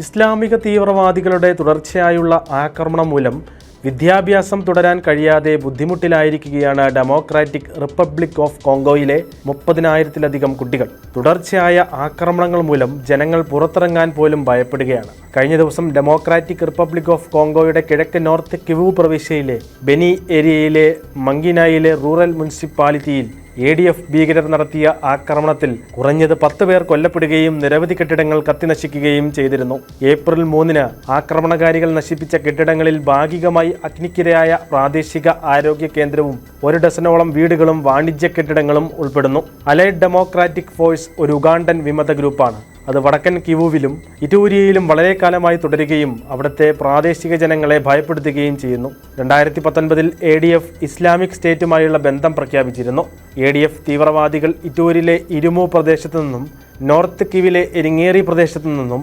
ഇസ്ലാമിക തീവ്രവാദികളുടെ തുടർച്ചയായുള്ള ആക്രമണം മൂലം വിദ്യാഭ്യാസം തുടരാൻ കഴിയാതെ ബുദ്ധിമുട്ടിലായിരിക്കുകയാണ് ഡെമോക്രാറ്റിക് റിപ്പബ്ലിക് ഓഫ് കോങ്കോയിലെ 30,000-ലധികം കുട്ടികൾ. തുടർച്ചയായ ആക്രമണങ്ങൾ മൂലം ജനങ്ങൾ പുറത്തിറങ്ങാൻ പോലും ഭയപ്പെടുകയാണ്. കഴിഞ്ഞ ദിവസം ഡെമോക്രാറ്റിക് റിപ്പബ്ലിക് ഓഫ് കോങ്കോയുടെ കിഴക്കൻ നോർത്ത് കിവു പ്രവിശ്യയിലെ ബെനി ഏരിയയിലെ മങ്കിനായിലെ റൂറൽ മുനിസിപ്പാലിറ്റിയിൽ ADF ഭീകരർ നടത്തിയ ആക്രമണത്തിൽ കുറഞ്ഞത് 10 പേർ കൊല്ലപ്പെടുകയും നിരവധി കെട്ടിടങ്ങൾ കത്തിനശിക്കുകയും ചെയ്തിരുന്നു. ഏപ്രിൽ 3-ന് ആക്രമണകാരികൾ നശിപ്പിച്ച കെട്ടിടങ്ങളിൽ ഭാഗികമായി അഗ്നിക്കിരയായ പ്രാദേശിക ആരോഗ്യ കേന്ദ്രവും 1 ഡസനോളം വീടുകളും വാണിജ്യ കെട്ടിടങ്ങളും ഉൾപ്പെടുന്നു. അലൈഡ് ഡെമോക്രാറ്റിക് ഫോഴ്സ് ഒരു ഉഗാണ്ടൻ വിമത ഗ്രൂപ്പാണ്. അത് വടക്കൻ കിവുവിലും ഇറ്റൂരിയയിലും വളരെ കാലമായി തുടരുകയും അവിടുത്തെ പ്രാദേശിക ജനങ്ങളെ ഭയപ്പെടുത്തുകയും ചെയ്യുന്നു. 2019-ൽ ADF ഇസ്ലാമിക് സ്റ്റേറ്റുമായുള്ള ബന്ധം പ്രഖ്യാപിച്ചിരുന്നു. ADF തീവ്രവാദികൾ ഇറ്റൂരിലെ ഇരുമു പ്രദേശത്തു നിന്നും നോർത്ത് കിവിലെ എരിങ്ങേറി പ്രദേശത്തു നിന്നും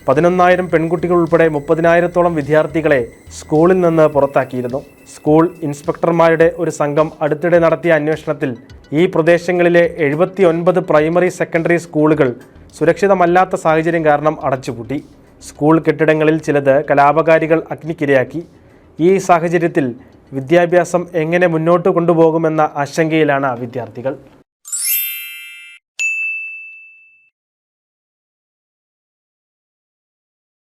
11,000 പെൺകുട്ടികൾ ഉൾപ്പെടെ 30,000-ഓളം വിദ്യാർത്ഥികളെ സ്കൂളിൽ നിന്ന് പുറത്താക്കിയിരുന്നു. സ്കൂൾ ഇൻസ്പെക്ടർമാരുടെ ഒരു സംഘം അടുത്തിടെ നടത്തിയ അന്വേഷണത്തിൽ ഈ പ്രദേശങ്ങളിലെ 79 പ്രൈമറി സെക്കൻഡറി സ്കൂളുകൾ സുരക്ഷിതമല്ലാത്ത സാഹചര്യം കാരണം അടച്ചുപൂട്ടി. സ്കൂൾ കെട്ടിടങ്ങളിൽ ചിലത് കലാപകാരികൾ അഗ്നിക്കിരയാക്കി. ഈ സാഹചര്യത്തിൽ വിദ്യാഭ്യാസം എങ്ങനെ മുന്നോട്ട് കൊണ്ടുപോകുമെന്ന ആശങ്കയിലാണ് വിദ്യാർത്ഥികൾ.